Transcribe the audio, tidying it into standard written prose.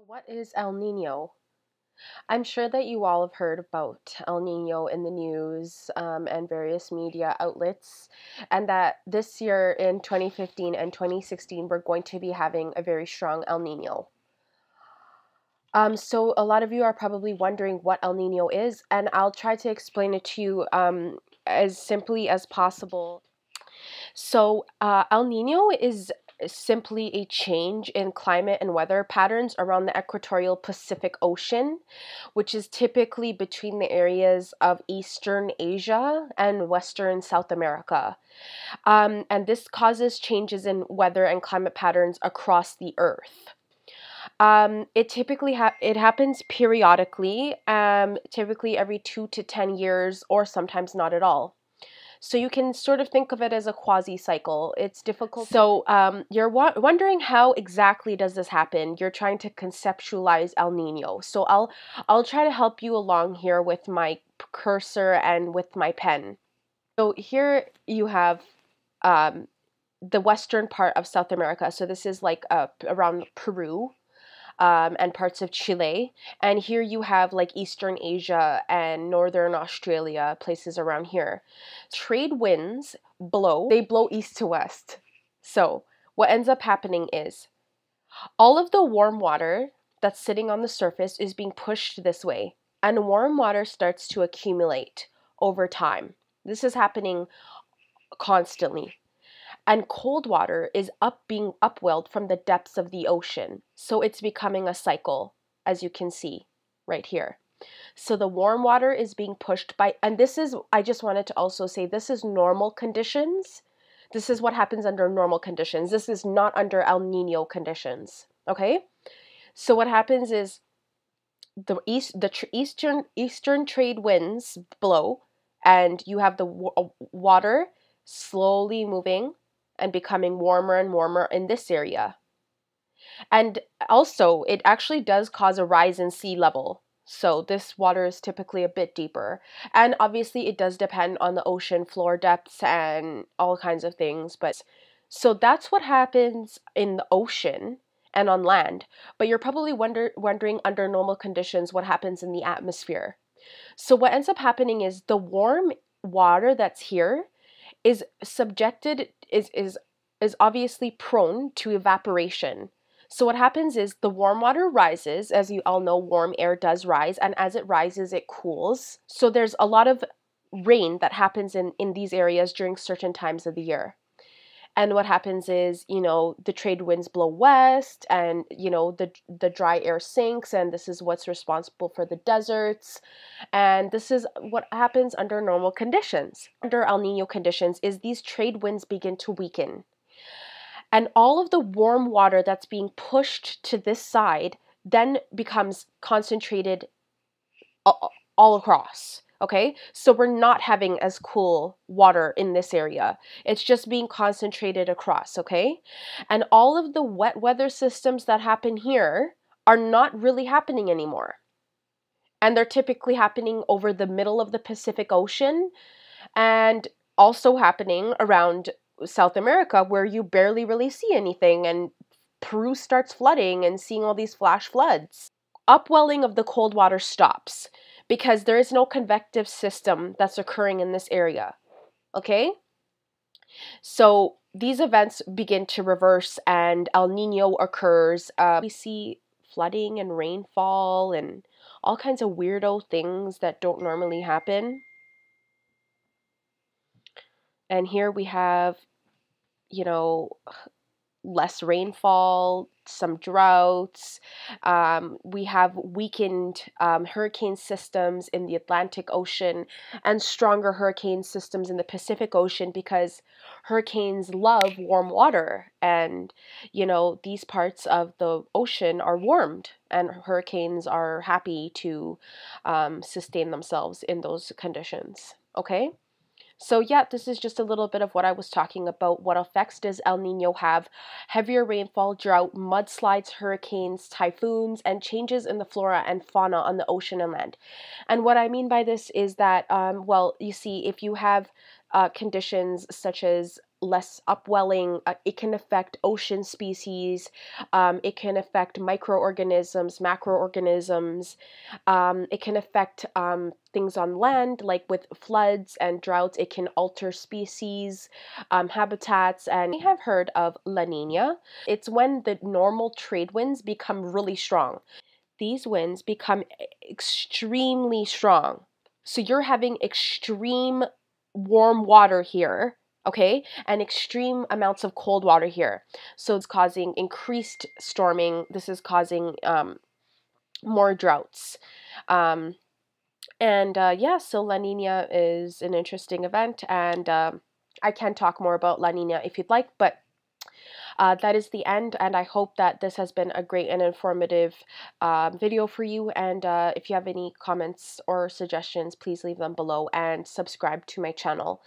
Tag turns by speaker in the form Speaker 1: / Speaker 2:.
Speaker 1: What is El Nino? I'm sure that you all have heard about El Nino in the news and various media outlets, and that this year in 2015 and 2016, we're going to be having a very strong El Nino. So a lot of you are probably wondering what El Nino is, and I'll try to explain it to you as simply as possible. El Nino is simply a change in climate and weather patterns around the equatorial Pacific Ocean, which is typically between the areas of Eastern Asia and Western South America. And this causes changes in weather and climate patterns across the Earth. It happens periodically, typically every 2 to 10 years, or sometimes not at all. So you can sort of think of it as a quasi-cycle. It's difficult. So you're wondering how exactly does this happen? You're trying to conceptualize El Nino. So I'll try to help you along here with my cursor and with my pen. So here you have the western part of South America. So this is like around Peru. And parts of Chile. And here you have like Eastern Asia and Northern Australia, places around here. Trade winds blow, they blow east to west. So what ends up happening is all of the warm water that's sitting on the surface is being pushed this way, and warm water starts to accumulate over time. This is happening constantly. And cold water is being upwelled from the depths of the ocean. So it's becoming a cycle, as you can see right here. So the warm water is being pushed by, and this is, I just wanted to also say, this is normal conditions. This is what happens under normal conditions. This is not under El Nino conditions, okay? So what happens is the eastern trade winds blow, and you have the water slowly moving and becoming warmer and warmer in this area. And also, it actually does cause a rise in sea level. So this water is typically a bit deeper. And obviously, it does depend on the ocean floor depths and all kinds of things. But so that's what happens in the ocean and on land. But you're probably wondering under normal conditions what happens in the atmosphere. So what ends up happening is the warm water that's here is obviously prone to evaporation. So what happens is the warm water rises. As you all know, warm air does rise, and as it rises, it cools. So there's a lot of rain that happens in these areas during certain times of the year. And what happens is, the trade winds blow west, and, the dry air sinks, and this is what's responsible for the deserts. And this is what happens under normal conditions. Under El Nino conditions is these trade winds begin to weaken. And all of the warm water that's being pushed to this side then becomes concentrated all across. Okay, so we're not having as cool water in this area. It's just being concentrated across, okay? And all of the wet weather systems that happen here are not really happening anymore. And they're typically happening over the middle of the Pacific Ocean and also happening around South America, where you barely really see anything, and Peru starts flooding and seeing all these flash floods. Upwelling of the cold water stops because there is no convective system that's occurring in this area, okay? So these events begin to reverse and El Nino occurs. We see flooding and rainfall and all kinds of weirdo things that don't normally happen. And here we have, less rainfall, some droughts. We have weakened hurricane systems in the Atlantic Ocean and stronger hurricane systems in the Pacific Ocean because hurricanes love warm water. And, these parts of the ocean are warmed, and hurricanes are happy to sustain themselves in those conditions. Okay? So yeah, this is just a little bit of what I was talking about. What effects does El Nino have? Heavier rainfall, drought, mudslides, hurricanes, typhoons, and changes in the flora and fauna on the ocean and land. And what I mean by this is that, you see, if you have conditions such as less upwelling. It can affect ocean species. It can affect microorganisms, macroorganisms. It can affect things on land, like with floods and droughts. It can alter species, habitats. And we have heard of La Nina. It's when the normal trade winds become really strong. These winds become extremely strong. So you're having extreme warm water here, okay, and extreme amounts of cold water here. So it's causing increased storming. This is causing more droughts. Yeah, so La Nina is an interesting event, and I can talk more about La Nina if you'd like, but that is the end, and I hope that this has been a great and informative video for you. And if you have any comments or suggestions, please leave them below and subscribe to my channel.